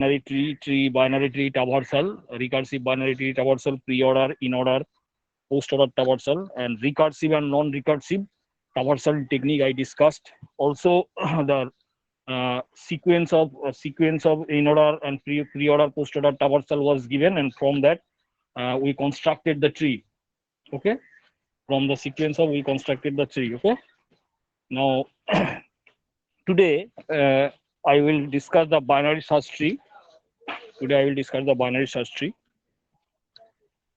binary tree traversal, recursive binary tree traversal, pre-order, in-order, post-order traversal, and recursive and non-recursive traversal technique I discussed. Also, the sequence of in-order and pre-order, post-order traversal was given, and from that we constructed the tree. Okay, from the sequence of we constructed the tree. Okay, now today I will discuss the binary search tree. Today I will discuss the binary search tree.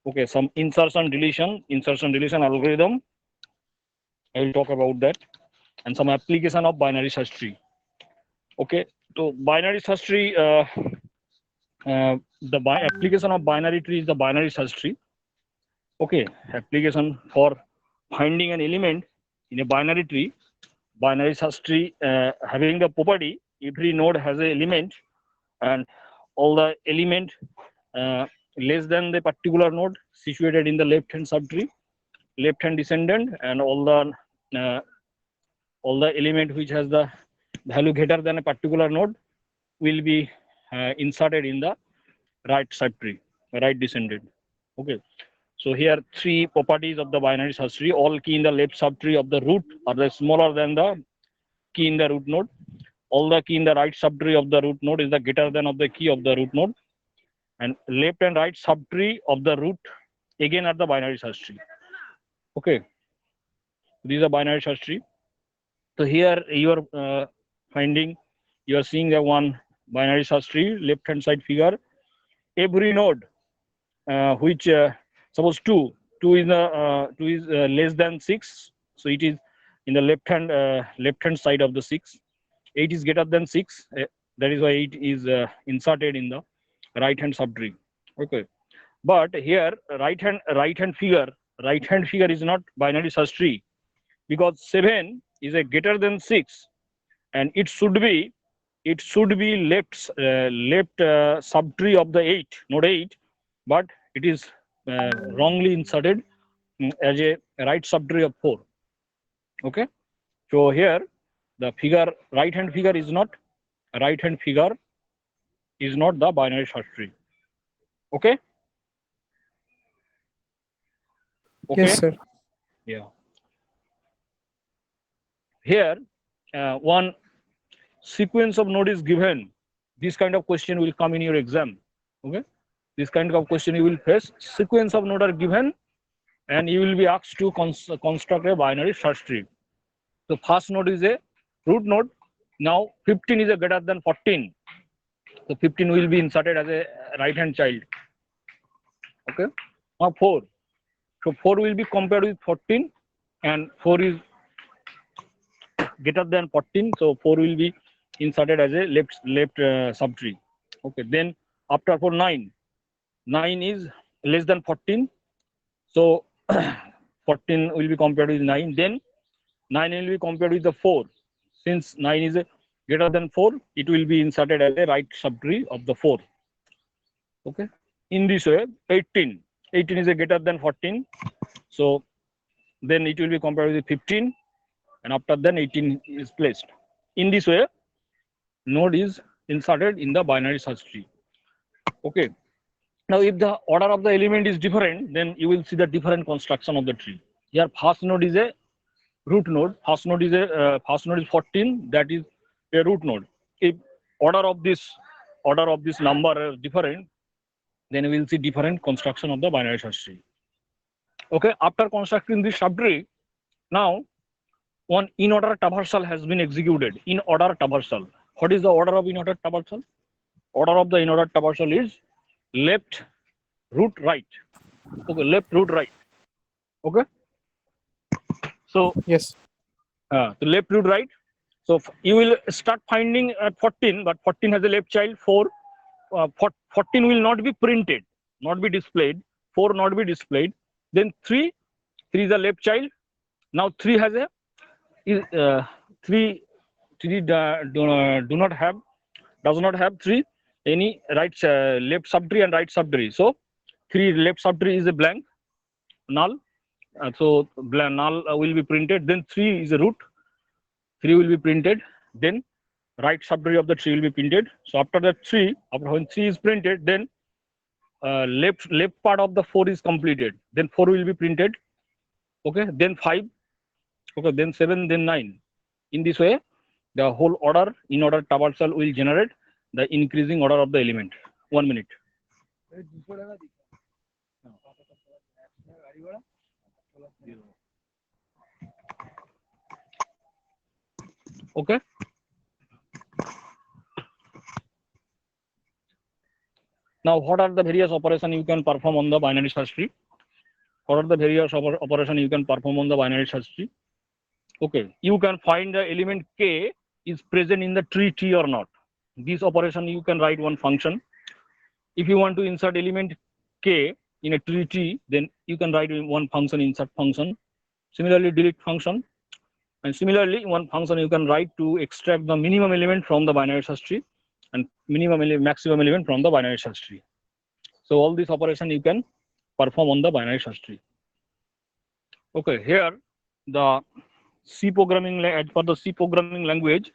Okay, some insertion deletion algorithm. I will talk about that, and some application of binary search tree. Okay, so binary search tree. Application of binary tree is the binary search tree. Okay, application for finding an element in a binary tree. Binary search tree having the property every node has an element, and all the element uh, less than the particular node situated in the left hand subtree, left hand descendant, and uh, all the element which has the value greater than a particular node will be inserted in the right subtree, right descendant. Okay, so here three properties of the binary search tree. All key in the left subtree of the root are smaller than the key in the root node. All the key in the right subtree of the root node is the greater than of the key of the root node, and left and right subtree of the root again are the binary search tree. Okay, these are binary search tree. So here you are finding, you are seeing the one binary search tree, left hand side figure. Every node which suppose two is less than 6, so it is in the left hand side of the 6. 8 is greater than 6, that is why 8 is inserted in the right hand subtree. Okay, but here right hand figure is not binary search tree, because 7 is a greater than 6, and it should be left subtree of the 8 node 8, but it is wrongly inserted as a right subtree of 4. Okay, so here the figure right hand figure is not the binary search tree. Okay, Yes, okay, sir. yeah. Here one sequence of node is given. This kind of question will come in your exam. Okay, this kind of question you will face. Sequence of node are given, and you will be asked to construct a binary search tree. So first node is a root node. Now 15 is a greater than 14. So 15 will be inserted as a right hand child. Okay. Now 4. So 4 will be compared with 14, and 4 is greater than 14. So 4 will be inserted as a left subtree. Okay. Then after 4, 9. 9 is less than 14. So 14 will be compared with 9. Then 9 will be compared with the 4. Since 9 is greater than 4, it will be inserted as a right subtree of the 4. Okay. In this way, 18. 18 is a greater than 14. So then it will be compared with 15, and after then 18 is placed. In this way, node is inserted in the binary search tree. Okay. Now, if the order of the element is different, then you will see the different construction of the tree. Here, first node is a root node. First node is 14. That is a root node. If order of this number is different, then we will see different construction of the binary search tree. Okay. After constructing this subtree, now one in-order traversal has been executed. In-order traversal. What is the order of in-order traversal? Order of the in-order traversal is left root right. Okay, left root right. Okay. So Yes. the left root right. So you will start finding at 14, but 14 has a left child 4. 14 will not be printed, not be displayed. 4 not be displayed. Then 3 is a left child. Now 3 has a 3 does not have 3 any right left subtree and right subtree. So 3 left subtree is a blank null. So null will be printed. Then 3 is a root. 3 will be printed. Then right subtree of the tree will be printed. So after that tree, after when tree is printed, then left part of the 4 is completed. Then 4 will be printed. Okay, then 5. Okay, then 7, then 9. In this way, the whole order in order traversal will generate the increasing order of the element. 1 minute. Okay. Now, what are the various operations you can perform on the binary search tree? What are the various operations you can perform on the binary search tree? Okay, you can find the element k is present in the tree T or not. This operation you can write one function. If you want to insert element k in a tree T, then you can write one function, insert function. Similarly, delete function. And similarly, one function you can write to extract the minimum element from the binary search tree and maximum element from the binary search tree. So all these operation you can perform on the binary search tree. Okay, here the C programming, as per the C programming language,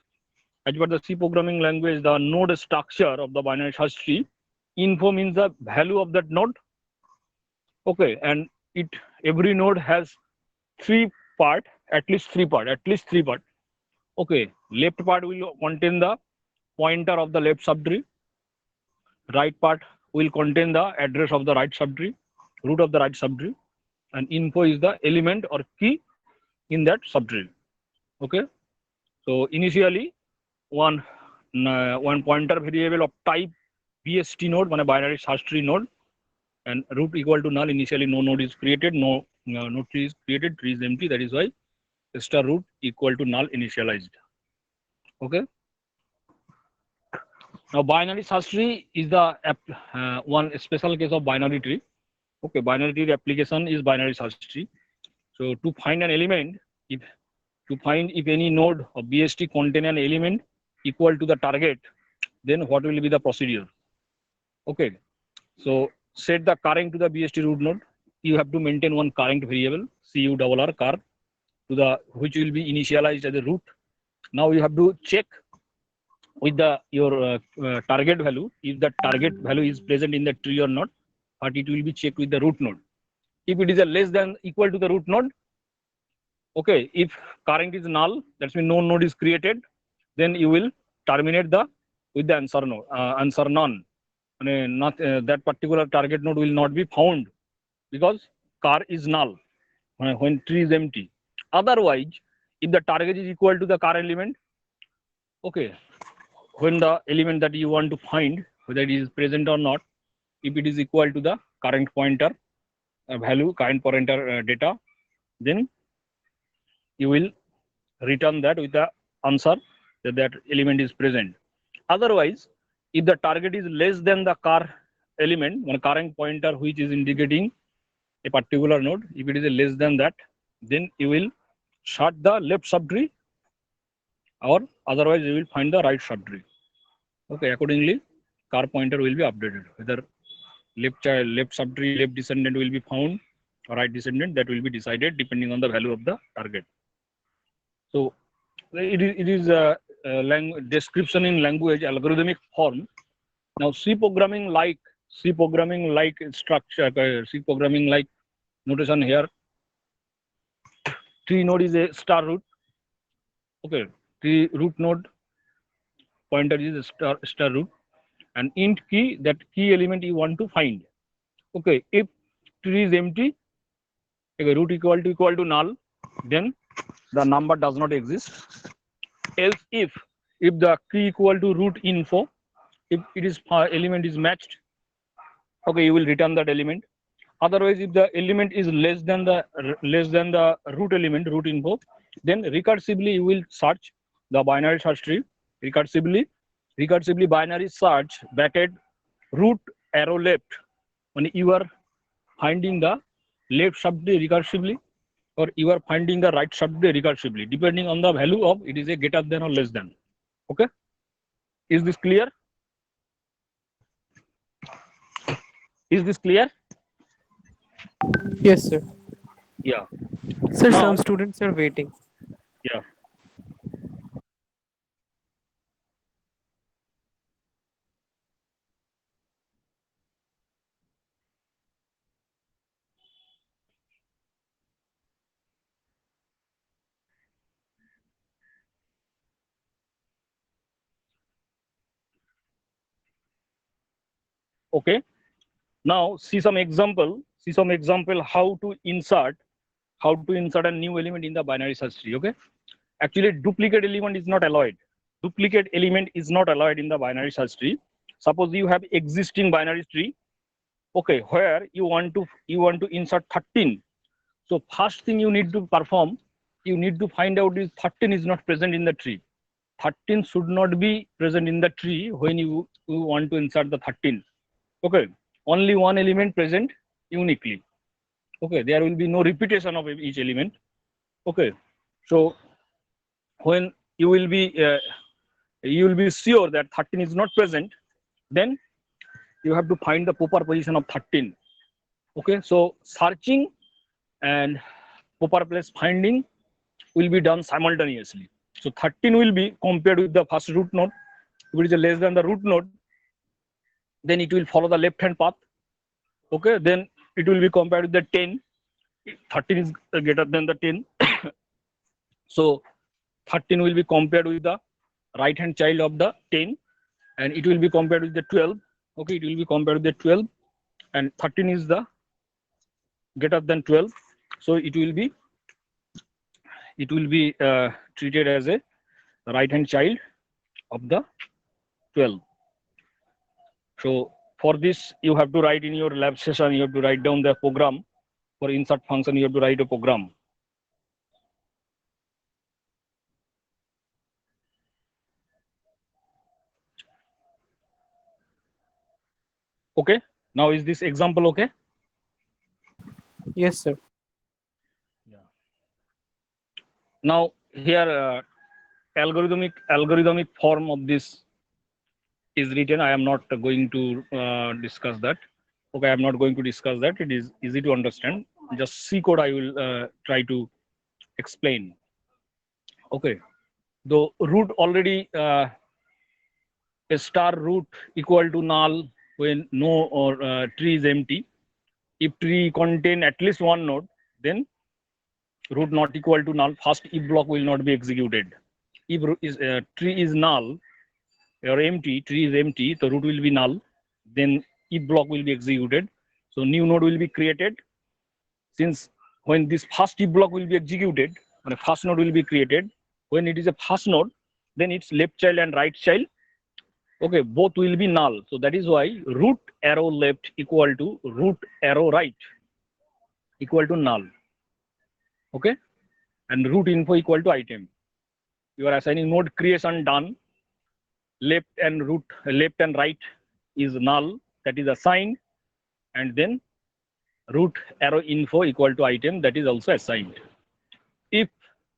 the node structure of the binary search tree, info means the value of that node. Okay, and every node has at least three part. Okay, left part will contain the pointer of the left subtree. Right part will contain the address of the right subtree, root of the right subtree, and info is the element or key in that subtree. Okay, so initially one pointer variable of type BST node, one binary search tree node, and root equal to null. Initially no node is created, no tree is created, tree is empty. That is why star root equal to null initialized. Okay. Now binary search tree is the one special case of binary tree. Okay, binary tree application is binary search tree. So to find an element, if any node of BST contain an element equal to the target, then what will be the procedure? Okay, so set the current to the BST root node. You have to maintain one current variable CURR car to the which will be initialized as a root. Now you have to check with your target value if the target value is present in the tree or not, but it will be checked with the root node. If it is a less than equal to the root node, okay, if current is null, that means no node is created, then you will terminate with the answer none. That particular target node will not be found because car is null when tree is empty. Otherwise, if the target is equal to the car element, okay, when the element that you want to find, whether it is present or not, if it is equal to the current pointer value, current pointer data, then you will return that with the answer that element is present. Otherwise, if the target is less than the car element, one current pointer which is indicating a particular node, if it is less than that, then you will shut the left subtree, or otherwise you will find the right subtree. Okay, accordingly, car pointer will be updated. Whether left subtree, left descendant will be found, or right descendant, that will be decided depending on the value of the target. So it is a description in language algorithmic form. Now C programming like structure, C programming like notation here. Tree node is a star root. Okay, tree root node pointer is a star root, and int key, that key element you want to find. Okay, if tree is empty, okay, root equal to null, then the number does not exist. Else if the key equal to root info, if it is element is matched, okay, you will return that element. Otherwise, if the element is less than the root element, root info, then recursively you will search the binary search tree. Recursively binary search bracket root arrow left, when you are finding the left subtree recursively, or you are finding the right subtree recursively, depending on the value of it is a greater than or less than. Okay, is this clear? Is this clear? Yes, sir. Yeah. Sir, Now, some students are waiting. yeah. Okay. Now see some example. See some example how to insert a new element in the binary search tree. Okay. Actually, duplicate element is not allowed. Duplicate element is not allowed in the binary search tree. Suppose you have existing binary tree. Okay, where you want to insert 13. So first thing you need to perform, you need to find out is 13 is not present in the tree. 13 should not be present in the tree when you want to insert the 13. Okay, only one element present uniquely. Okay, there will be no repetition of each element. Okay, so when you will be sure that 13 is not present, then you have to find the proper position of 13. Okay, so searching and proper place finding will be done simultaneously. So 13 will be compared with the first root node. If it is less than the root node, then it will follow the left hand path. Okay, then it will be compared with the 10. 13 is greater than the 10. So 13 will be compared with the right hand child of the 10, and it will be compared with the 12. Okay, it will be compared with the 12, and 13 is the greater than 12. So it will be treated as a right hand child of the 12. So for this, you have to write in your lab session, you have to write down the program for insert function. You have to write a program. Okay, now is this example okay? Yes, sir. Yeah. Now here algorithmic form of this is written. I am not going to discuss that. Okay, I am not going to discuss that. It is easy to understand. Just C code I will try to explain. Okay, the root already a star root equal to null when no or tree is empty. If tree contain at least one node, then root not equal to null. First if block will not be executed. If tree is null or empty, tree is empty, the root will be null. Then if block will be executed. So new node will be created. Since when this first if block will be executed, when a first node will be created, when it is a first node, then its left child and right child, okay, both will be null. So that is why root arrow left equal to root arrow right equal to null. Okay, and root info equal to item. You are assigning node creation done. Left and right is null, that is assigned, and then root arrow info equal to item, that is also assigned. If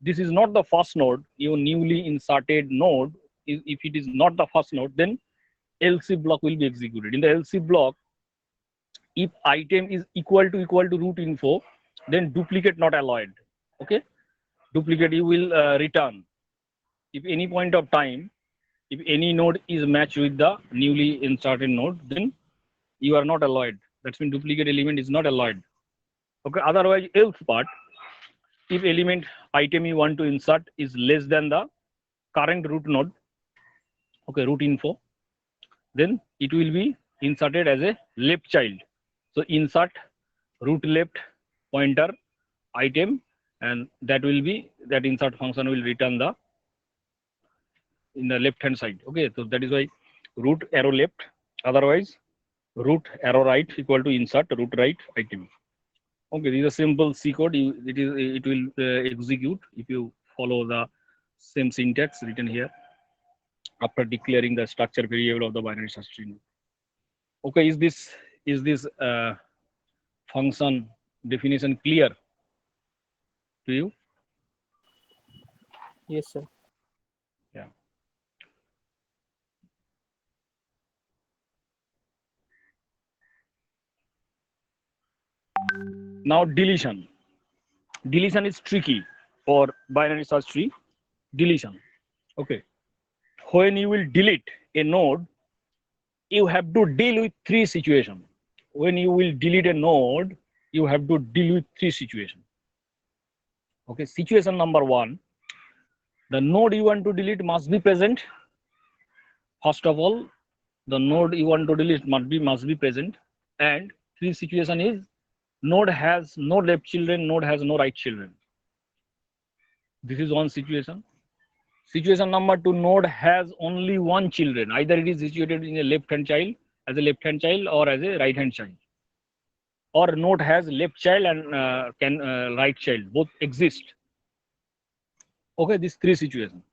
this is not the first node, your newly inserted node, if it is not the first node, then LC block will be executed. In the LC block, if item is equal to root info, then duplicate not allowed. Okay, duplicate you will return. If any point of time, if any node is matched with the newly inserted node, then you are not allowed. That's mean duplicate element is not allowed. Okay, otherwise else part, if element item you want to insert is less than the current root node, okay, root info, then it will be inserted as a left child. So insert root left pointer item, and that insert function will return the in the left hand side. Okay, so that is why root arrow left, otherwise root arrow right equal to insert root right item. Okay, this is a simple C code. It will execute if you follow the same syntax written here after declaring the structure variable of the binary search tree. Okay, is this function definition clear to you? Yes, sir. Yeah. Now deletion. Deletion is tricky for binary search tree. Deletion. Okay. When you will delete a node, you have to deal with three situations. When you will delete a node, you have to deal with three situations. Okay, situation number one, the node you want to delete must be present. First of all, the node you want to delete must be present. And three situation is node has no left children, node has no right children. This is one situation. Situation number two, node has only one children. Either it is situated in a left-hand child as a left-hand child or as a right-hand child. Or node has left child and right child. Both exist. Okay, these three situations.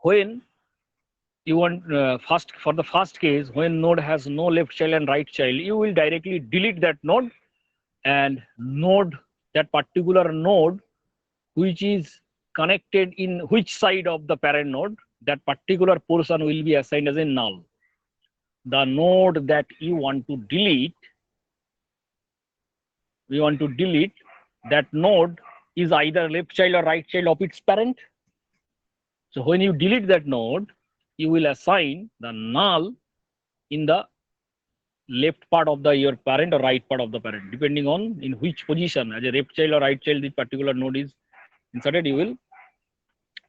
When you want for the first case, when node has no left child and right child, you will directly delete that node, and that particular node which is connected in which side of the parent node, that particular portion will be assigned as a null. The node that you want to delete, that node is either left child or right child of its parent. So when you delete that node, you will assign the null in the left part of your parent or right part of the parent, depending on in which position as a left child or right child this particular node is inserted, you will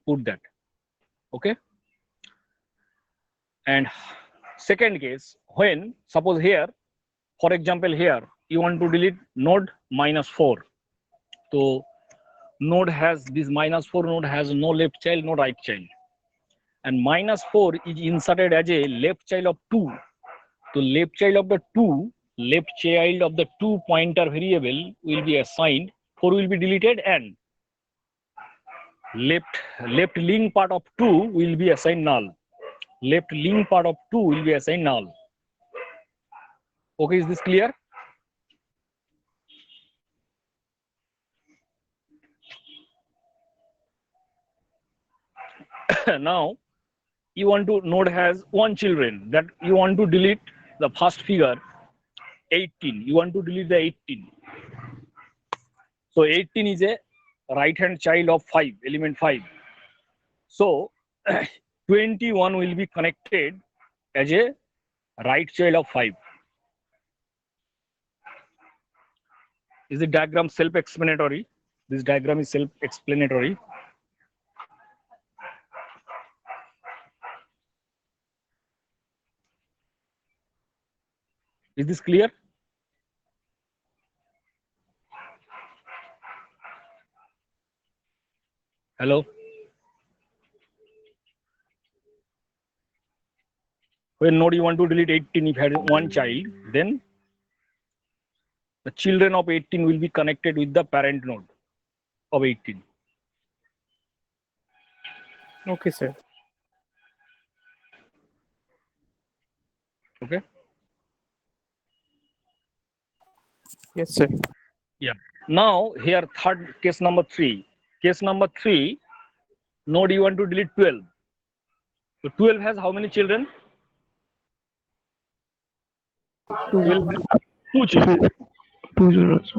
put that. Okay. And second case, when suppose here, for example, here you want to delete node -4. So node has this -4 node has no left child, no right child, and -4 is inserted as a left child of 2. So left child of the 2 pointer variable will be assigned, 4 will be deleted, and left link part of 2 will be assigned null. Left link part of 2 will be assigned null. Okay, is this clear? Now you want to node has one children, that you want to delete the first figure 18. You want to delete the 18. So 18 is a right hand child of 5, element 5. So 21 will be connected as a right child of 5. Is the diagram self-explanatory? This diagram is self-explanatory. Is this clear? Hello? When node you want to delete 18, if you had one child, then the children of 18 will be connected with the parent node of 18. Okay, sir. Okay. Yes, sir. Yeah. Now here third case number 3. Case number 3, node you want to delete 12. So 12 has how many children? 12 has 2 children. 2 zeros.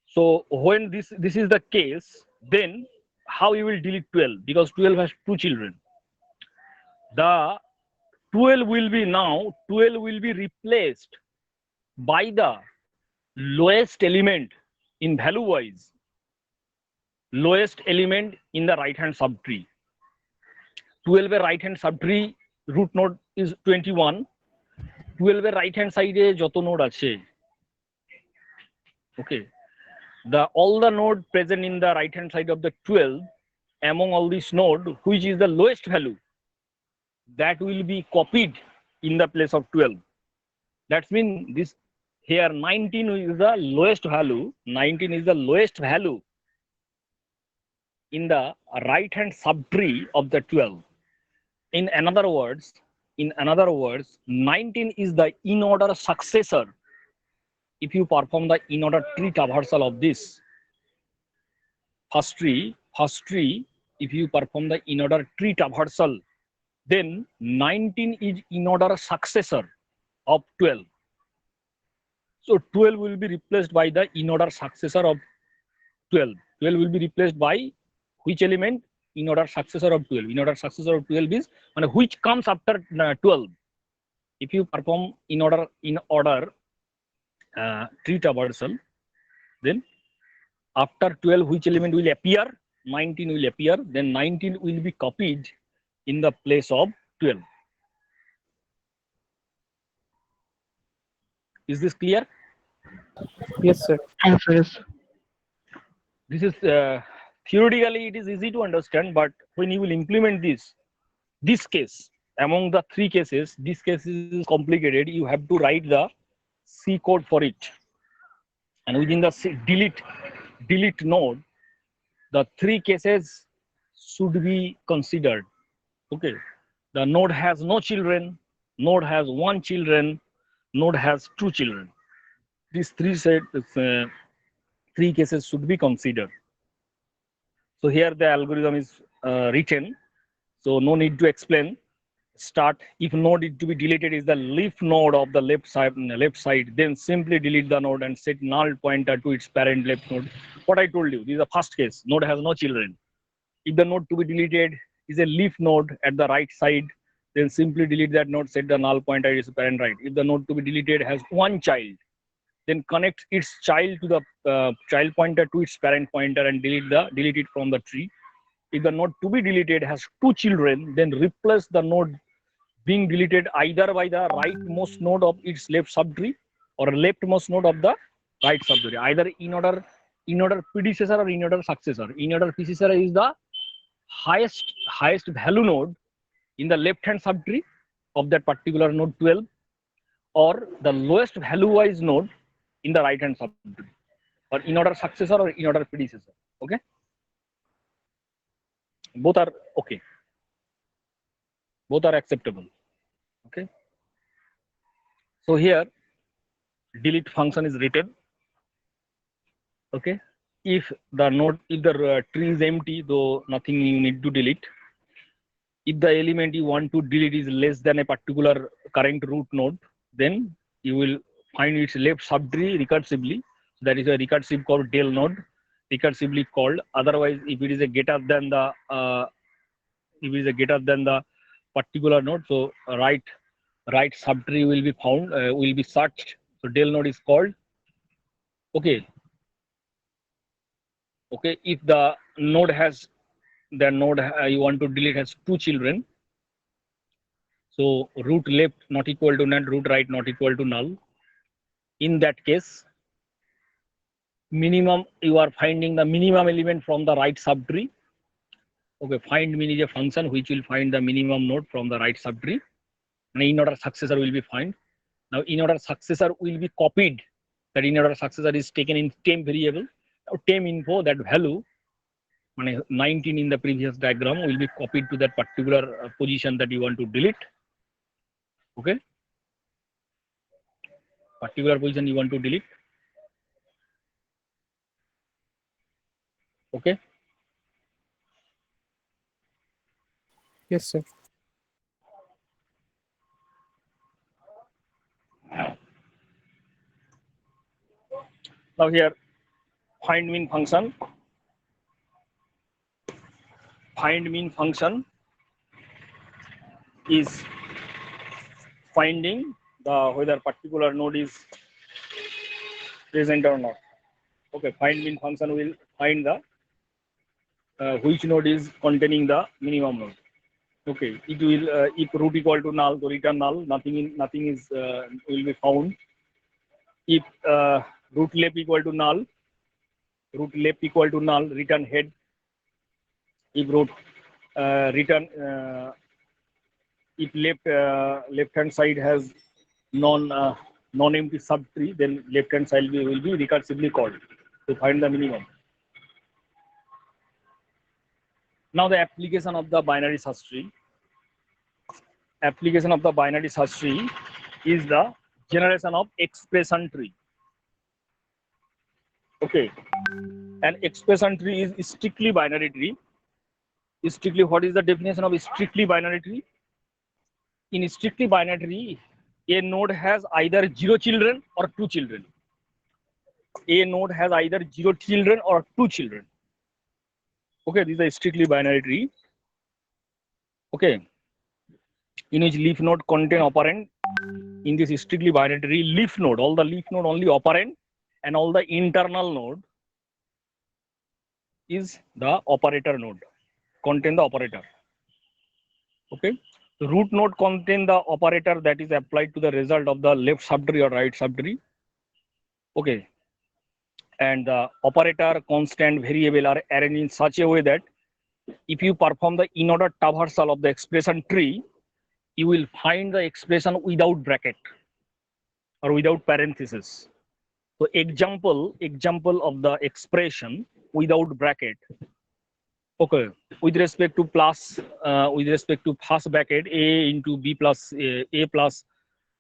So when this is the case, then how you will delete 12? Because 12 has 2 children. The 12 will be replaced by the lowest element in value wise, lowest element in the right hand subtree. 12 right hand subtree root node is 21. 12 right hand side e joto node ache. Okay. All the node present in the right hand side of the 12, among all these node, which is the lowest value, that will be copied in the place of 12. That means this here 19 is the lowest value. 19 is the lowest value in the right hand subtree of the 12. In another words, 19 is the in order successor. If you perform the in order tree traversal of this first tree, if you perform the in order tree traversal, then 19 is in order successor of 12. So 12 will be replaced by the in order successor of 12. 12 will be replaced by which element? In order successor of 12. In order successor of 12 is which comes after 12. If you perform in order tree traversal, then after 12 which element will appear? 19 will appear. Then 19 will be copied in the place of 12. Is this clear? Yes, sir. Yes, sir. Yes. This is theoretically it is easy to understand, but when you will implement this case among the three cases, this case is complicated. You have to write the C code for it, and within the delete node, the three cases should be considered. Okay, the node has no children, node has one children, node has two children. These three cases should be considered. So here the algorithm is written, so no need to explain. Start, if node is to be deleted is the leaf node of the left side, then simply delete the node and set null pointer to its parent left node. What I told you, this is the first case, node has no children. If the node to be deleted is a leaf node at the right side, then simply delete that node, set the null pointer to its parent right. If the node to be deleted has one child, then connect its child to the child pointer to its parent pointer and delete it from the tree. If the node to be deleted has two children, then replace the node being deleted either by the rightmost node of its left subtree or leftmost node of the right subtree, either in order predecessor or in order successor. In order predecessor is the highest value node in the left hand subtree of that particular node 12, or the lowest value wise node in the right hand subtree, or in order successor or in order predecessor. Okay, both are okay, both are acceptable. Okay, so here delete function is written. Okay, if the tree is empty, though nothing you need to delete. If the element you want to delete is less than a particular current root node, then you will find its left subtree recursively. That is a recursive called del node, recursively called. Otherwise, if it is a greater than the particular node, so right subtree will be found, will be searched. So del node is called. Okay. Okay, if the node you want to delete has two children, so root left not equal to null, root right not equal to null. In that case, minimum, you are finding the minimum element from the right subtree. Okay, find min is a function which will find the minimum node from the right subtree, and in order successor will be found. Now in order successor will be copied. That in order successor is taken in temp variable. Now temp info, that value 19 in the previous diagram will be copied to that particular position that you want to delete. Okay, particular position you want to delete. Okay, Yes, sir. now here find min function is finding the whether particular node is present or not. Okay, find min function will find the which node is containing the minimum node. Okay, it will if root equal to null, so return null. Nothing is will be found. If root left equal to null, return head. If root return if left hand side has non-empty subtree, then left hand side will be recursively called to find the minimum. Now the application of the binary search tree. Application of the binary search tree is the generation of expression tree. Okay, an expression tree is strictly binary tree. Strictly, what is the definition of strictly binary tree? In strictly binary tree, a node has either 0 children or 2 children. A node has either 0 children or 2 children. Okay, this is a strictly binary tree. Okay, in which leaf node contain operand. In this strictly binary tree, leaf node, all the leaf node only operand, and all the internal node is the operator node, contain the operator. Okay, The root node contain the operator that is applied to the result of the left subtree or right subtree. Okay. And the operator, constant, variable are arranged in such a way that if you perform the in-order traversal of the expression tree, you will find the expression without bracket or without parenthesis. So example of the expression without bracket. Okay, with respect to plus, with respect to first bracket, a into b plus a plus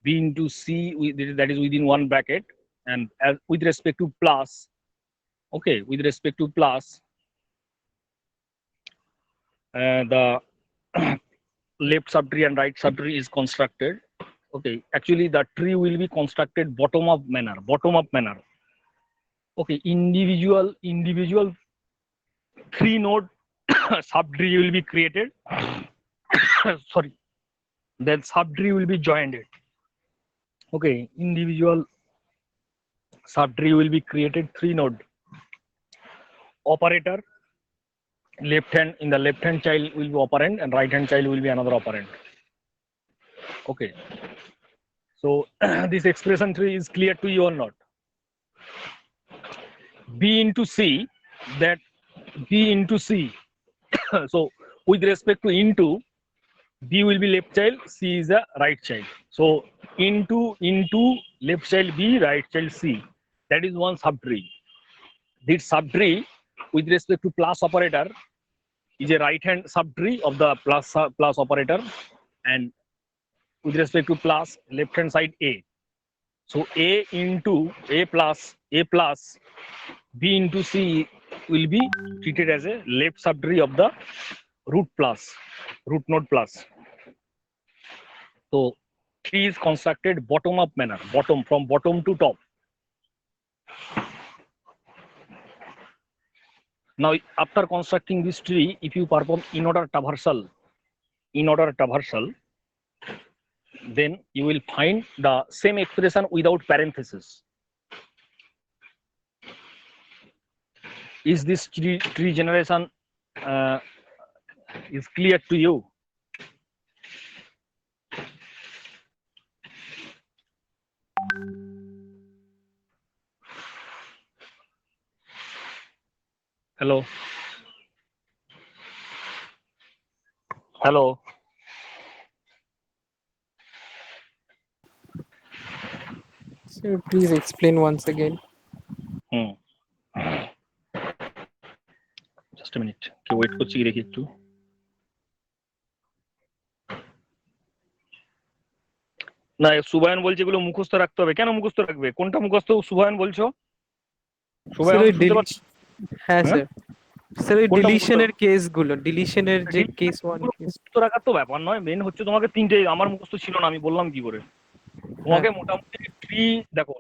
b into c, that is within one bracket, and as with respect to plus, okay, with respect to plus, the left subtree and right subtree is constructed. Okay, actually the tree will be constructed bottom up manner. Okay, individual 3-node subtree will be created. Sorry, then subtree will be joined. Okay, individual subtree will be created, 3-node operator. In the left hand child will be operand and right hand child will be another operand. Okay, so this expression tree is clear to you or not? B into C, that B into C. So with respect to into, B will be left child, C is the right child. So into left child B, right child C. That is one subtree. This subtree with respect to plus operator is a right hand subtree of the plus operator, and with respect to plus, left hand side A. So A into A plus B into C will be treated as a left subtree of the root node plus. So tree is constructed bottom up manner, from bottom to top. Now after constructing this tree, if you perform in-order traversal, then you will find the same expression without parenthesis. Is this tree generation is clear to you? Hello. Sir, please explain once again. Just a minute. Okay, wait করছি দেখি একটু। না সুবায়ন বলছে এগুলো মুখস্থ রাখতে হবে। কেন মুখস্থ রাখবে? কোনটা মুখস্থ সুবায়ন বলছো? সুবায়ন শুনতে পাচ্ছ? হ্যাঁ স্যার। স্যার এই ডিলিশনের কেসগুলো, ডিলিশনের যে কেস 1 কেস মুখস্থ রাখার তো ব্যাপার নয়, মেন হচ্ছে তোমাকে তিনটে, আমার মুখস্থ ছিল না, আমি বললাম কি করে। তোমাকে মোটামুটি ট্রি দেখো,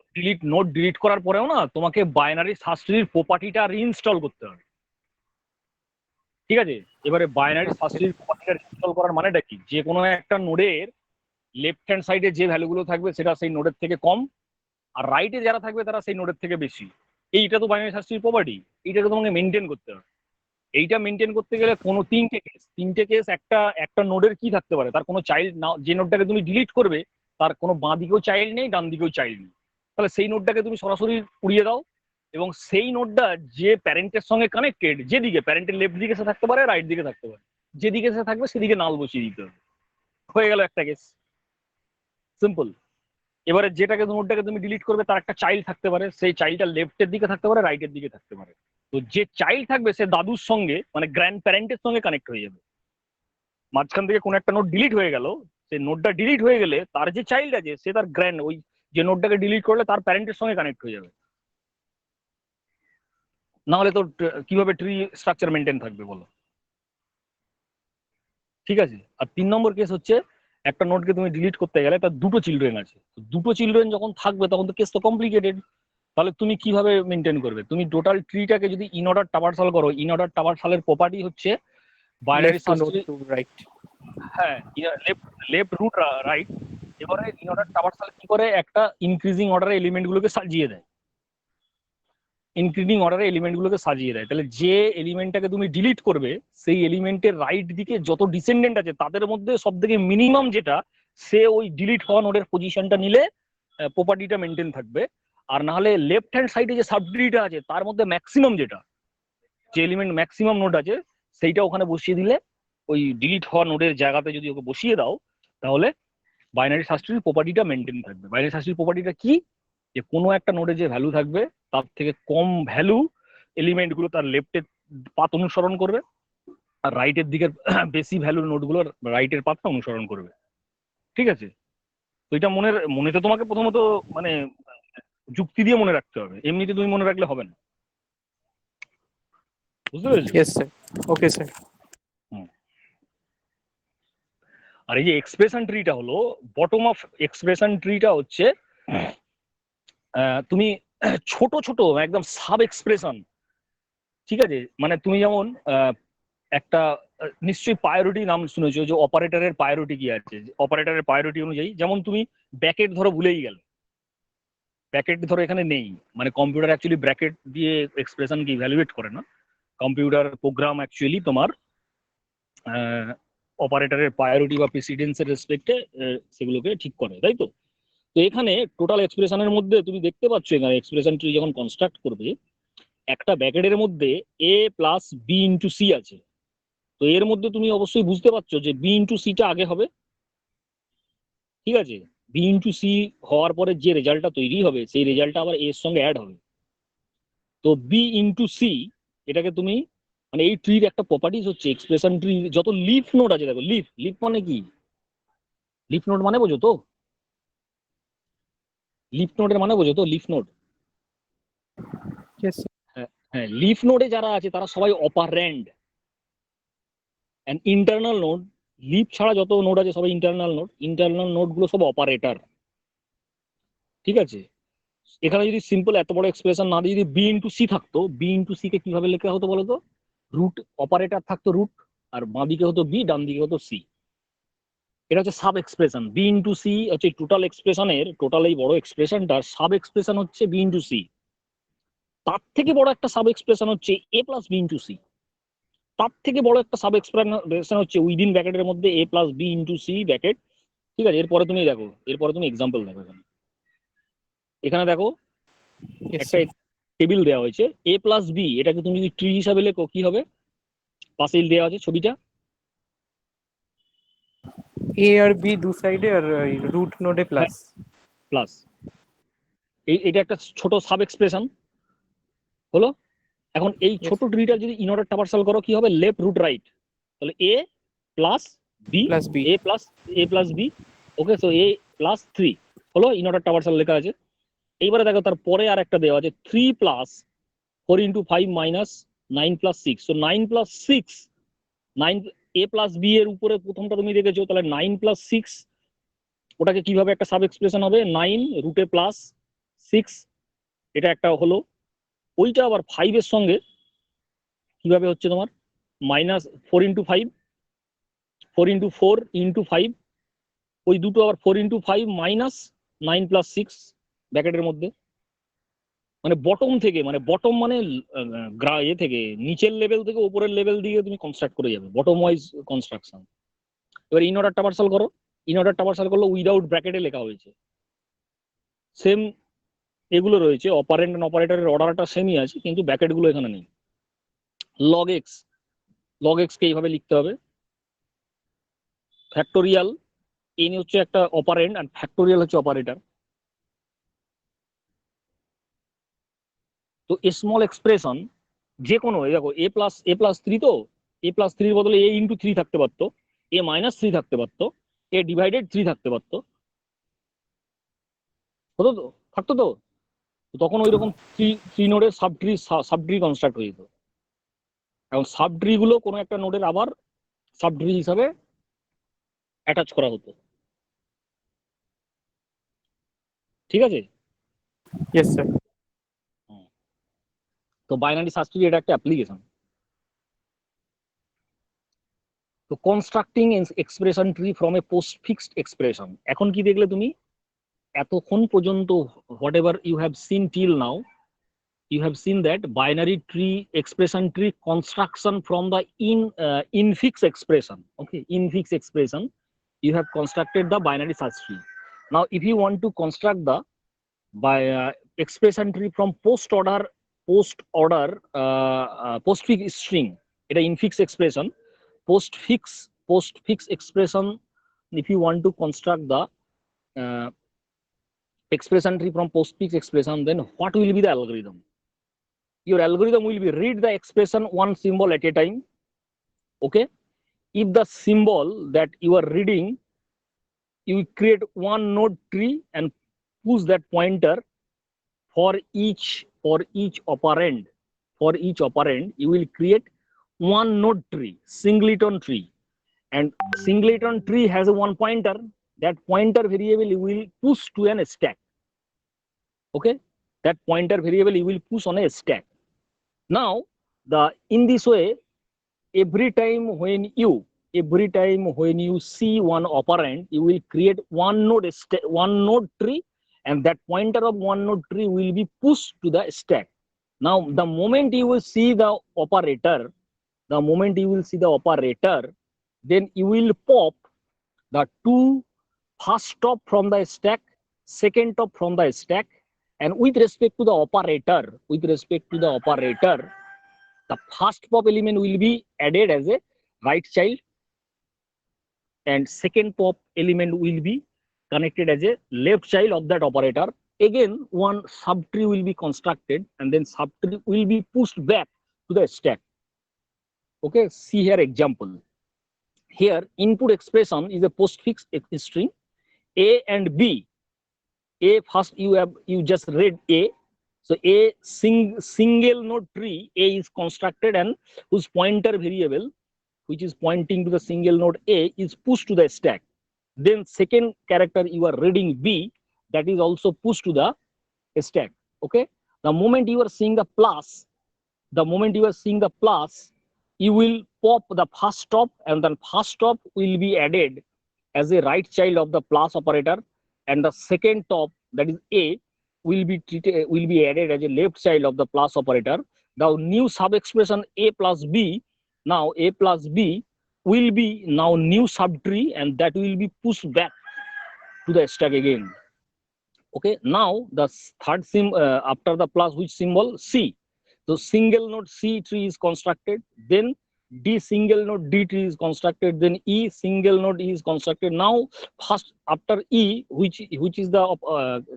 নোট ডিলিট করার পরেও না তোমাকে বাইনারি সার্চ ট্রির প্রপার্টিটা রিইনস্টল করতে হবে। ঠিক আছে, এবারে বাইনারি সার্চ ট্রির প্রপার্টিটা রিইনস্টল করার মানেটা কি? যে কোনো একটা নোডের লেফট হ্যান্ড সাইডে যে ভ্যালুগুলো থাকবে সেটা সেই নোডের থেকে কম, আর রাইটে যারা থাকবে তারা সেই নোডের থেকে বেশি। এইটা তো বাইনারি সার্চ ট্রির প্রপার্টি, এইটাকে তোমাকে মেনটেন করতে হবে। এইটা মেনটেন করতে গেলে কোনো তিনটে কেস একটা নোডের কি থাকতে পারে, তার কোনো চাইল্ড না, যে নোডটাকে তুমি ডিলিট করবে তার কোনো বাঁ দিকেও চাইল্ড নেই, ডান দিকেও চাইল্ড নেই, তাহলে সেই নোডটাকে তুমি সরাসরি উড়িয়ে দাও, এবং সেই নোডটা যে প্যারেন্টের সঙ্গে কানেক্টেড, যেদিকে প্যারেন্টের লেফট দিকে সে থাকতে পারে, রাইট দিকে থাকতে পারে, যেদিকে সে থাকবে সেদিকে নাল বসিয়ে দিতে হবে। হয়ে গেল একটা কেস, সিম্পল। এবারে যেটাকে নোডটাকে তুমি ডিলিট করবে তার একটা চাইল্ড থাকতে পারে, সেই চাইল্ডটা লেফটের দিকে থাকতে পারে, রাইটের দিকে থাকতে পারে। তো যে চাইল্ড থাকবে সে দাদুর সঙ্গে, মানে গ্র্যান্ড প্যারেন্টের সঙ্গে কানেক্ট হয়ে যাবে। মাঝখান থেকে কোনো একটা নোড ডিলিট হয়ে গেল, সেই নোডটা ডিলিট হয়ে গেলে তার যে চাইল্ড আছে সে তার গ্র্যান্ড, ওই যে নোডটাকে ডিলিট করলে তার প্যারেন্টের সঙ্গে কানেক্ট হয়ে যাবে। না হলে তো কিভাবে ট্রি স্ট্রাকচার মেনটেন থাকবে বলো? ঠিক আছে। আর 3 নম্বর কেস হচ্ছে, একটা নোডকে তুমি ডিলিট করতে গেলে তার দুটো চিলড্রেন আছে, দুটো চিলড্রেন যখন থাকবে তখন তো কেস তো কমপ্লিকেটেড। তাহলে তুমি কিভাবে মেনটেন করবে? তুমি টোটাল ট্রিটাকে যদি ইন অর্ডার ট্রাভার্সাল করো, ইন অর্ডার ট্রাভার্সালের প্রপার্টি হচ্ছে বাইনারি সার্চ ট্রি, রাইট, হ্যাঁ, লেফট রুট রাইট। এবারে ইন অর্ডার ট্রাভার্সাল কি করে, একটা ইনক্রিজিং অর্ডারে এলিমেন্ট গুলোকে সাজিয়ে দেয়। ইনক্রিজিং অর্ডারে এলিমেন্ট গুলোকে সাজিয়ে দেয়। তাহলে যে এলিমেন্টটাকে তুমি ডিলিট করবে সেই এলিমেন্টের রাইট দিকে যত ডিসেন্ডেন্ট আছে তাদের মধ্যে সব থেকে মিনিমাম যেটা, সে ওই ডিলিট হওয়া নোডের পজিশনটা নিলে প্রপার্টিটা মেনটেন থাকবে। আর না হলে লেফট হ্যান্ড সাইডে যে সাবট্রিটা আছে তার মধ্যে ম্যাক্সিমাম যেটা, যে এলিমেন্ট ম্যাক্সিমাম নোড আছে সেইটা ওখানে বসিয়ে দিলে, ওই ডিলিট হওয়া নোডের জায়গাতে যদি ওকে বসিয়ে দাও, তাহলে বাইনারি সার্চ ট্রির প্রপার্টিটা মেনটেন থাকবে। বাইনারি সার্চ ট্রির প্রপার্টিটা কি, যে কোনো একটা নোডে যে ভ্যালু থাকবে তার থেকে কম ভ্যালু এলিমেন্ট গুলো তার লেফটের পাথ অনুসরণ করবে, আর রাইটের দিকের বেশি ভ্যালুর নোডগুলো রাইটের পাথটা অনুসরণ করবে। ঠিক আছে? তো এটা মনেতে তোমাকে প্রথমত মানে যুক্তি দিয়ে মনে রাখতে হবে, এমনিতে তুমি মনে রাখলে হবে না। বুঝতে পেরেছো? Yes, sir. Okay, sir. আর এই যে এক্সপ্রেশন ট্রিটা হলো, বটম অফ এক্সপ্রেশন ট্রিটা হচ্ছে তুমি ছোট ছোট একদম সাব এক্সপ্রেশন, ঠিক আছে? মানে তুমি যেমন একটা নিশ্চয়ই প্রায়োরিটি নাম শুনেছো, যে অপারেটরের প্রায়োরিটি কি আছে, অপারেটরের প্রায়োরিটি অনুযায়ী যেমন তুমি ব্র্যাকেট ধরো ভুলেই গেলে, ব্র্যাকেট ধরো এখানে নেই, মানে কম্পিউটার অ্যাকচুয়ালি ব্র্যাকেট দিয়ে এক্সপ্রেশনকে ইভ্যালুয়েট করে না, কম্পিউটার প্রোগ্রাম অ্যাকচুয়ালি তোমার অপারেটরের প্রায়োরিটি বা প্রেসিডেন্সের রেসপেক্টে সেগুলোকে ঠিক করে, তাই তো? তো এখানে টোটাল এক্সপ্রেশনের মধ্যে তুমি দেখতে পাচ্ছ, এখানে এক্সপ্রেশন ট্রি যখন কনস্ট্রাক্ট করবে, একটা ব্র্যাকেটের মধ্যে A plus B into C আছে। তো এর মধ্যে তুমি অবশ্যই বুঝতে পারছো যে বি ইন্টু সিটা আগে হবে, ঠিক আছে? বি ইন্টু সি হওয়ার পরে যে রেজাল্টটা তৈরি হবে সেই রেজাল্টটা আবার এর সঙ্গে অ্যাড হবে। তো বি ইন্টু সি, এটাকে তুমি মানে এই ট্রির একটা প্রপার্টিজ হচ্ছে, এক্সপ্রেশন ট্রি যত লিফ নোড আছে, দেখো লিফ, লিফ মানে কি, লিফ নোড মানে বোঝো তো, লিফ নোডের মানে বোঝো তো, লিফ নোড। Yes, sir. হ্যাঁ, লিফ নোডে যারা আছে তারা সবাই অপারেন্ড, ইন্টারনাল নোড, লিফ ছাড়া যত নোড আছে সবাই ইন্টারনাল নোড, ইন্টারনাল নোড গুলো সব অপারেটর। ঠিক আছে? এখানে যদি সিম্পল এত বড় এক্সপ্রেশন না দিয়ে যদি বি ইন্টু সি থাকতো, বি ইন্টু সি কে কিভাবে লেখা হতো বলতো? রুট অপারেটর থাকতো রুট, আর বাঁ দিকে হতো বি, ডান দিকে হতো সি। এটা হচ্ছে sub expression. B into C হচ্ছে টোটাল এক্সপ্রেশনের, টোটাল এই বড় এক্সপ্রেশনটার সাব এক্সপ্রেশন হচ্ছে বি ইন্টু সি। তার থেকে বড় একটা সাব এক্সপ্রেশন হচ্ছে A plus B into C. তার থেকে বড় একটা সাব এক্সপ্রেশন হচ্ছে উইদিন ব্র্যাকেটের মধ্যে A plus B into C bracket. ঠিক আছে? এরপরে তুমি দেখো, এরপরে তুমি এক্সাম্পল দেখো, এখানে এখানে দেখো Yes, একটা sir. টেবিল দেওয়া হয়েছে এ প্লাস বি, এটাকে তুমি যদি ট্রি হিসাবে লেখো কি হবে? পাশেই দেওয়া আছে ছবিটা, A আর B দু সাইডে আর রুট নোডে প্লাস। প্লাস। এটা একটা ছোট সাব এক্সপ্রেশন হলো। এখন এই ছোট ট্রিটা যদি ইন অর্ডার ট্রাভার্সাল করো কি হবে? লেফট রুট রাইট, তাহলে এ প্লাস বি, প্লাস বি। এ প্লাস বি। ওকে, সো এ প্লাস 3 হলো ইন অর্ডার ট্রাভার্সাল লেখা আছে। এইবারে দেখো তার পরে আর একটা দেওয়া আছে 3 plus 4 into 5 minus 9 plus 6, so 9 plus 6, 9 এ প্লাস বি এর উপরে প্রথমটা তুমি দেখেছো, তাহলে 9 প্লাস 6, ওটাকে কিভাবে একটা সাব এক্সপ্রেশন হবে? 9 রুটে প্লাস 6, এটা একটা হলো। ওইটা আবার 5 এর সঙ্গে কিভাবে হচ্ছে তোমার? মাইনাস 4 ইন্টু 5, 4 ইন্টু 4 ইন্টু 5, ওই দুটো আবার 4 ইন্টু 5 মাইনাস 9 প্লাস 6 ব্র্যাকেটের মধ্যে। মানে বটম থেকে, মানে বটম মানে এ থেকে, নিচের লেভেল থেকে উপরের লেভেল দিয়ে তুমি কনস্ট্রাক্ট করে যাবে, বটম ওয়াইজ কনস্ট্রাকশন। এবার ইন অর্ডার ট্রাভার্সাল করো, ইন অর্ডার ট্রাভার্সাল করলে উইদাউট ব্র্যাকেটে লেখা হয়েছে, সেম এগুলো রয়েছে, অপারেন্ট এন্ড অপারেটরের অর্ডারটা সেমই আছে, কিন্তু ব্র্যাকেট গুলো এখানে নেই। লগ এক্স, লগ এক্স কে এইভাবে লিখতে হবে, ফ্যাক্টোরিয়াল, এন হচ্ছে একটা অপারেন্ট আর ফ্যাক্টোরিয়াল হচ্ছে অপারেটর। তো স্মল এক্সপ্রেশন যে কোনো, দেখো এ প্লাস 3, তো এ প্লাস 3 এর বদলে এ ইন্টু 3 থাকতে পারতো, এ মাইনাস 3 থাকতে পারতো, এ ডিভাইডেড 3 থাকতে পারতো, হতো তো, থাকতো তো। তখন ওই রকম থ্রি নোডের সাব ট্রি কনস্ট্রাক্ট হয়ে যেত। এখন সাব ট্রি গুলো কোনো একটা নোডের আবার সাব ট্রি হিসাবে অ্যাটাচ করা হতো। ঠিক আছে? Yes, sir. তো বাইনারি সার্চ ট্রি এটা একটা অ্যাপ্লিকেশন। তো constructing expression tree from a post fixed expression, এখন কি দেখলে তুমি? এতক্ষণ পর্যন্ত whatever you have seen till now, you have seen that binary tree expression tree construction from the infix expression. Okay, infix expression. You have constructed the binary search tree. Now, if you want to construct the expression tree from postfix string, এটা infix expression, postfix expression. If you want to construct the uh, expression tree from postfix expression, then what will be the algorithm? Your algorithm will be read the expression one symbol at a time. Okay, if the symbol that you are reading, you create one node tree and push that pointer for each operand. For each operand, you will create one node tree, singleton tree, and singleton tree has a one pointer. That pointer variable you will push to an stack. Okay, that pointer variable you will push on a stack. Now, in this way, every time when you see one operand, you will create one node tree, and that pointer of one node tree will be pushed to the stack. Now, the moment you will see the operator, then you will pop the two first top from the stack, second top from the stack, and with respect to the operator, the first pop element will be added as a right child, and second pop element will be connected as a left child of that operator. Again, one subtree will be constructed, and then subtree will be pushed back to the stack. Okay, see here example. Here, input expression is a postfix string, A and B. A first you just read A. So a single node tree A is constructed, and whose pointer variable, which is pointing to the single node A, is pushed to the stack. Then second character you are reading B, that is also pushed to the stack. Okay. The moment you are seeing the plus, you will pop the first stop, and then first stop will be added as a right child of the plus operator, and the second top, that is A, will be added as a left child of the plus operator. Now, new sub expression A plus B. Now, A plus B will be now new subtree, and that will be pushed back to the stack again. Okay. Now, the third after the plus, which symbol? C. So single node C tree is constructed. Then D single node D tree is constructed. Then E single node E is constructed. Now, first after E, which is the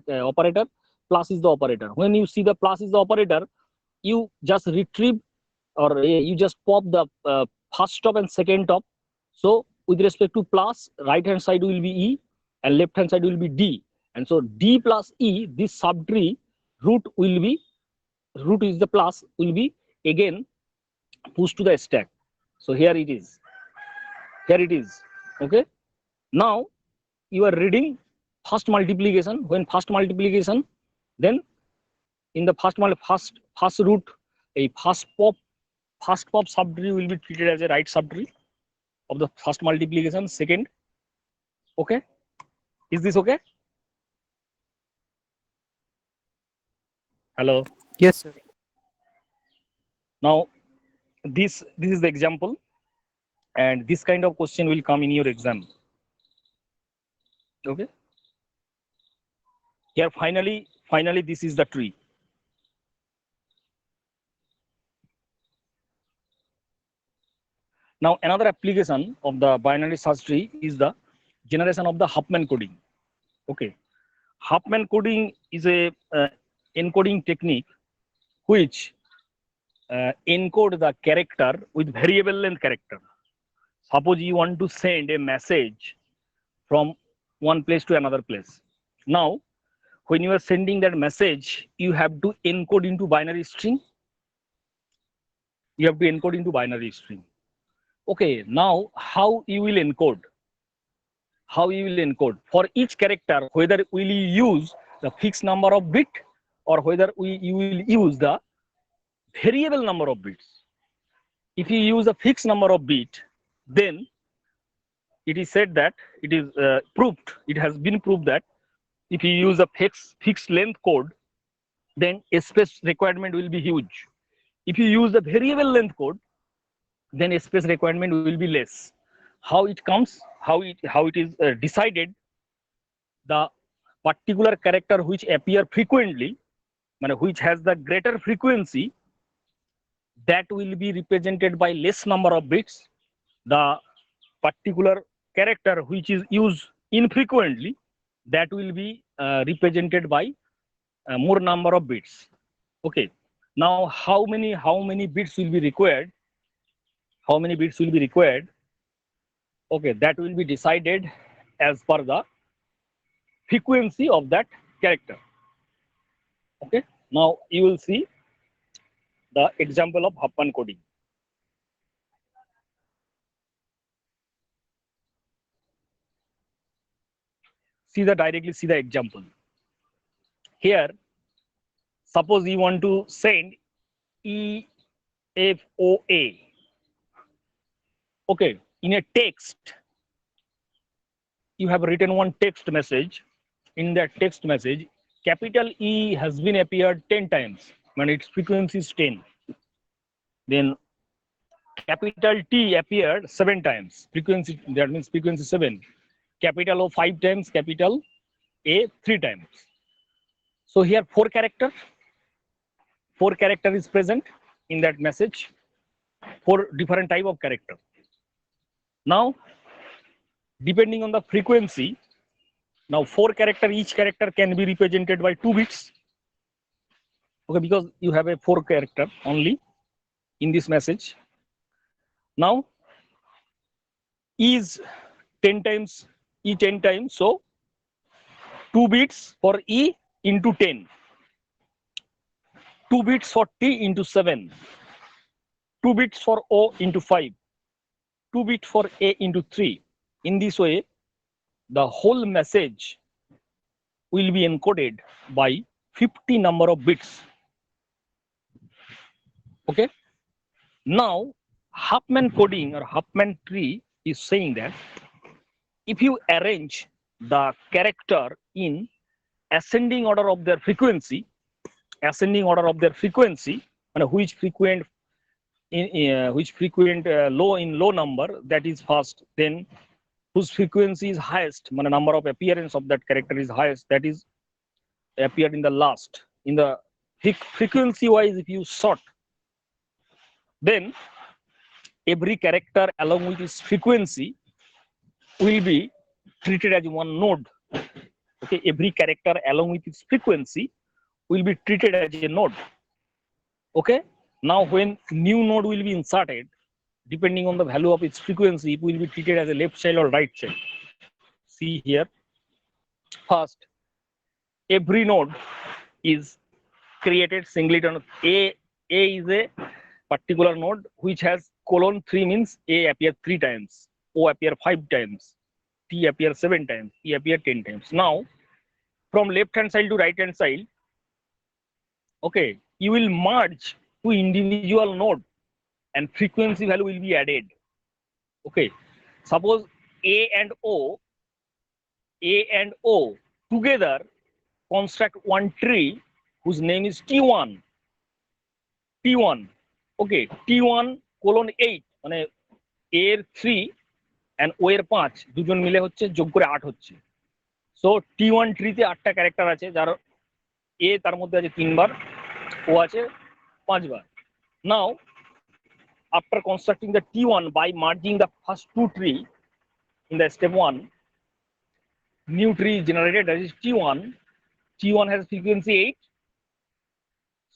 operator, plus is the operator. When you see the plus is the operator, you just retrieve, or you just pop the first top and second top. So with respect to plus, right hand side will be E, and left hand side will be D. And so D plus E, this subtree root is the plus, will be again pushed to the stack. So here it is. Okay. Now you are reading first multiplication. When first multiplication, then in the first root, a first pop subtree will be treated as a right subtree of the first multiplication. Second. Okay. Is this okay? Hello. Yes, sir. Now, this is the example, and this kind of question will come in your exam. Okay. Here, finally, this is the tree. Now, another application of the binary search tree is the generation of the Huffman coding. Okay. Huffman coding is a encoding technique which encode the character with variable length character. Suppose you want to send a message from one place to another place. Now, when you are sending that message, you have to encode into binary string. Okay, now how you will encode? For each character, whether will you use the fixed number of bit, or whether you will use the variable number of bits. If you use a fixed number of bit, then it is said that it is it has been proved that if you use a fixed length code, then space requirement will be huge. If you use the variable length code, then space requirement will be less. How it comes, how it is decided, the particular character which appear frequently, which has the greater frequency, that will be represented by less number of bits. The particular character which is used infrequently, that will be represented by more number of bits. Okay. Now, how many bits will be required? How many bits will be required? Okay, that will be decided as per the frequency of that character. Okay. Now you will see the example of Huffman coding. Directly see the example. Here, suppose you want to send EFOA. Okay, in a text, you have written one text message. In that text message, capital E has been appeared 10 times, when its frequency is 10. Then capital T appeared 7 times, frequency, that means frequency 7. Capital O 5 times, capital A 3 times. So here 4 character is present in that message, 4 different type of character. Now, depending on the frequency, now 4 character, each character can be represented by 2 bits. Okay, because you have a 4 character only in this message. Now, E is 10 times, E 10 times, so 2 bits for E into 10. 2 bits for T into 7. 2 bits for O into 5. 2 bits for A into 3. In this way, the whole message will be encoded by 50 number of bits. Okay. Now, Huffman coding or Huffman tree is saying that if you arrange the character in ascending order of their frequency, and which frequent low number, that is first, then whose frequency is highest, number of appearance of that character is highest, that is appeared in the last. In the frequency wise, if you sort, then every character along with its frequency will be treated as one node. Okay, every character along with its frequency will be treated as a node. Okay, now when new node will be inserted, depending on the value of its frequency, it will be treated as a left child or right child. See here, first, every node is created singly on A is a particular node which has colon 3, means A appear 3 times, O appear 5 times, T appear 7 times, E appear 10 times. Now, from left hand side to right hand side, okay, you will merge to individual node and frequency value will be added. Okay, suppose A and O together construct one tree whose name is T1. Okay, T1 colon 8, মানে A এর 3 and O এর 5 দুজন মিলে হচ্ছে, যোগ করে 8 হচ্ছে। So T1 ট্রিতে 8টা character আছে, যার A তার মধ্যে আছে 3 বার, O আছে 5 বার। Now, after constructing the T1 by merging the first 2 tree in the step 1, new tree is generated, that is T1. T1 has frequency 8,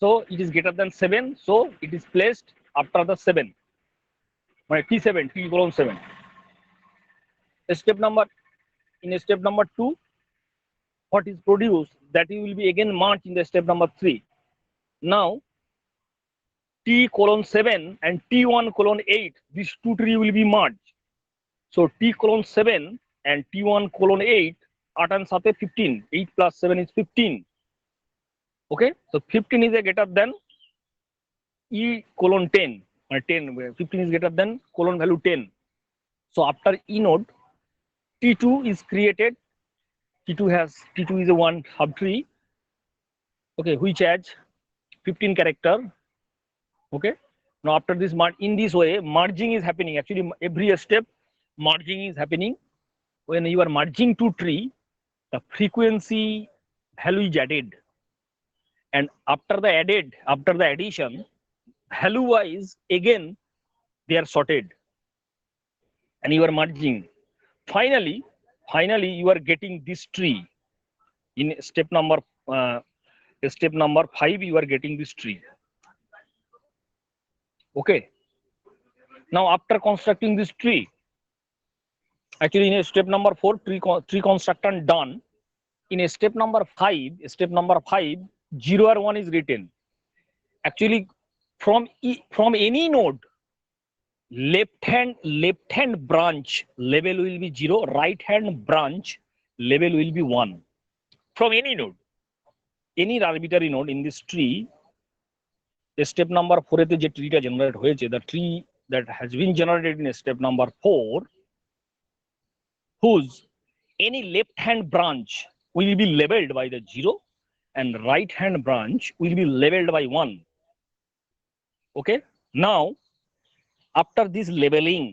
so it is greater than 7, so it is placed after the 7, T7, T colon 7. In step number 2, what is produced, that will be again merged in the step number 3. Now, T colon 7 and T1 colon 8, these 2 tree will be merged. So T colon 7 and T1 colon 8, 8 and 7 15, 8 plus 7 is 15. Okay, so 15 is a greater than E colon 10, 15 is greater than colon value 10. So after E node, T2 is created. T2 is a one subtree. okay, which has 15 character. Okay, now after this in this way merging is happening. Actually every step merging is happening. When you are merging two tree, the frequency value is added, and after the addition, value wise again they are sorted, and you are merging. Finally, you are getting this tree in uh, step number 5. You are getting this tree. Okay. Now after constructing this tree, actually in a step number 4, tree construction done. In a step number 5, 0 or 1 is written. Actually, from any node, left hand branch level will be 0, right hand branch level will be 1. From any node, any arbitrary node in this tree, the step number 4 এতে যে ট্রিটা generate হয়েছে, the tree that has been generated in step number 4, whose any left hand branch will be labeled by the 0 and right hand branch will be labeled by 1. Okay, now after this labeling,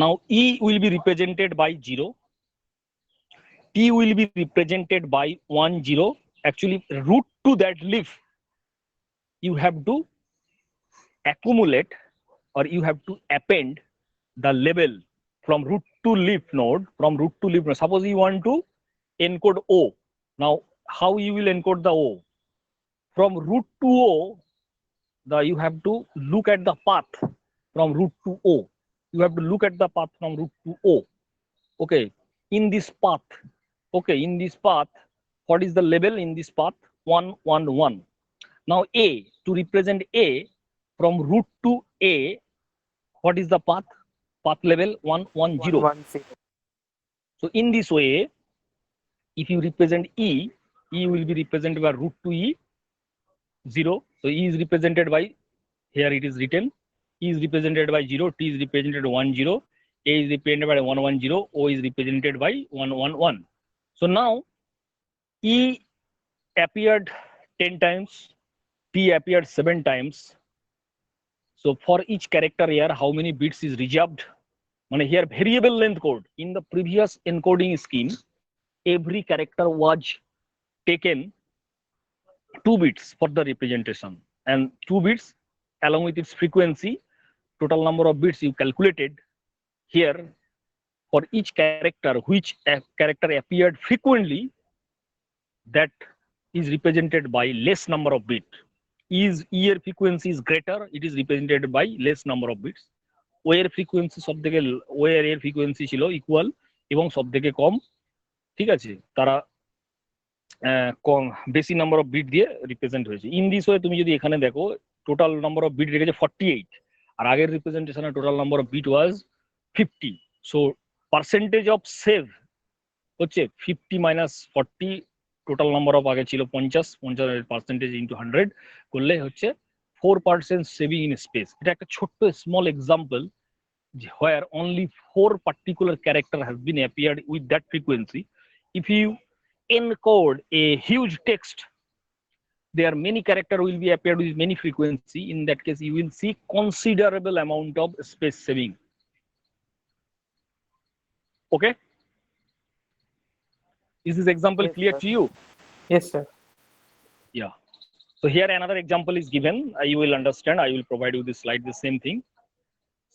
now E will be represented by 0, T will be represented by 1 0. Actually root to that leaf you have to accumulate, or you have to append the label from root to leaf node. Suppose you want to encode O. Now how you will encode the O? From root to O, you have to look at the path from root to O. You have to look at the path from root to O. Okay, in this path, what is the label in this path? 1 1 1. Now A, to represent A, from root to A, what is the path level? 1 1 0. 110. So in this way, if you represent E will be represented by root to E 0. So E is represented by, here it is written, E is represented by 0, T is represented by 1 0, A is represented by 1 1 0, O is represented by 1 1 1. So now E appeared 10 times, T appeared 7 times. So for each character here, how many bits is reserved? Here variable length code. In the previous encoding scheme, every character was taken 2 bits for the representation, and 2 bits along with its frequency, total number of bits you calculated here. For each character, which character appeared frequently, that is represented by less number of bits. Is ear frequency is greater, it is represented by less number of bits. ওয়ের frequency সবথেকে, ওয়ের এর frequency ছিল equal এবং সবথেকে কম, ঠিক আছে, তারা কম বেশি নাম্বার অফ বিট দিয়ে রিপ্রেজেন্ট হয়েছে। ইন দিস ওয়ে তুমি যদি এখানে দেখো, টোটাল নাম্বার অফ বিট রেখেছে 48, আর আগের রিপ্রেজেন্টেশনে total number of bit was 50। So percentage of save হচ্ছে 50 মাইনাস 40, টোটাল নাম্বার অফ আগে ছিল 50, 50% ইন্টু 100 করলে হচ্ছে 4% সেভিং ইন স্পেস। এটা একটা ছোট্ট small example where only 4 particular character has been appeared with that frequency. If you encode a huge text, there are many character will be appeared with many frequency. In that case, you will see considerable amount of space saving. Okay, is this example Yes, clear sir. to you? Yes, sir. Yeah. So here another example is given. You will understand. I will provide you this slide, the same thing.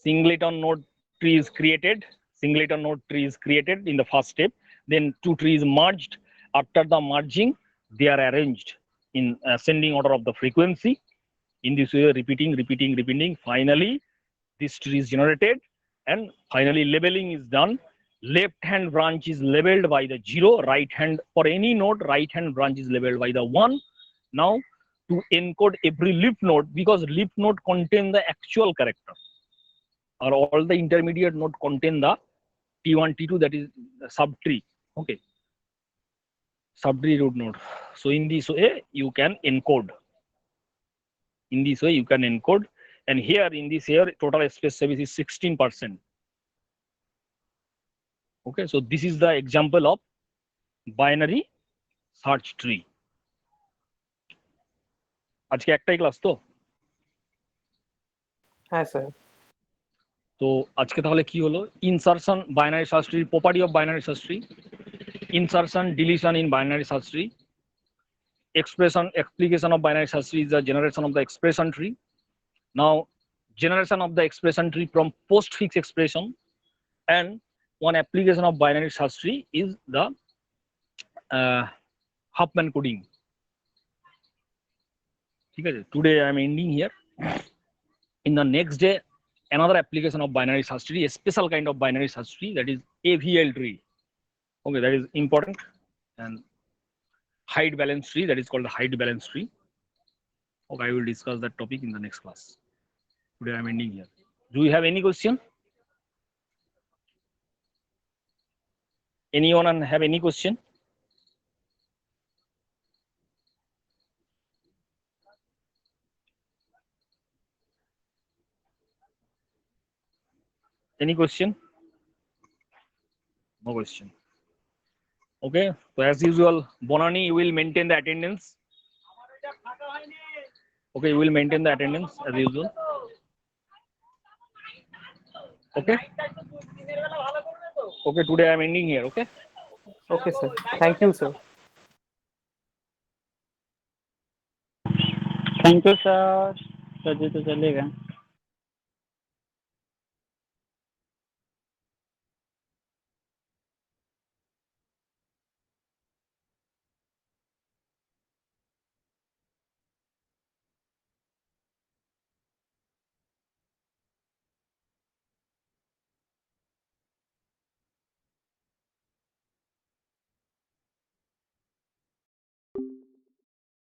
Singleton node tree is created. In the first step. Then 2 trees merged. After the merging, they are arranged in ascending order of the frequency. In this way, repeating. Finally, this tree is generated, and finally labeling is done. Left hand branch is labeled by the 0. Right hand, for any node, right hand branch is labeled by the 1. Now, to encode every leaf node, because leaf node contain the actual character, or all the intermediate node contain the T1, T2, that is the subtree. Okay, subtree root node. So in this way you can encode. And here in this here total space service is 16%. Okay, so this is the example of binary search tree. আজকে একটাই class তো? হ্যাঁ sir. তো আজকে তাহলে কি হলো? Insertion binary search tree, property of binary search tree, insertion deletion in binary search tree, expression application of binary search tree is the generation of the expression tree. Now generation of the expression tree from postfix expression, and one application of binary search tree is the Huffman coding. ঠিক আছে, today I am ending here. In the next day, another application of binary search tree, a special kind of binary search tree, that is AVL tree. Okay, that is important. And hide balance tree, that is called the hide balance tree. Okay, I will discuss that topic in the next class. Today I am ending here. Do you have any question? Anyone have any question? Any question? No question. Okay, so as usual, Bonani, you will maintain the attendance. Okay, you will maintain the attendance as usual. Okay. Okay, today I am ending here. Okay. Okay sir, thank you sir. Thank you sir, sir ji तो चलेगा।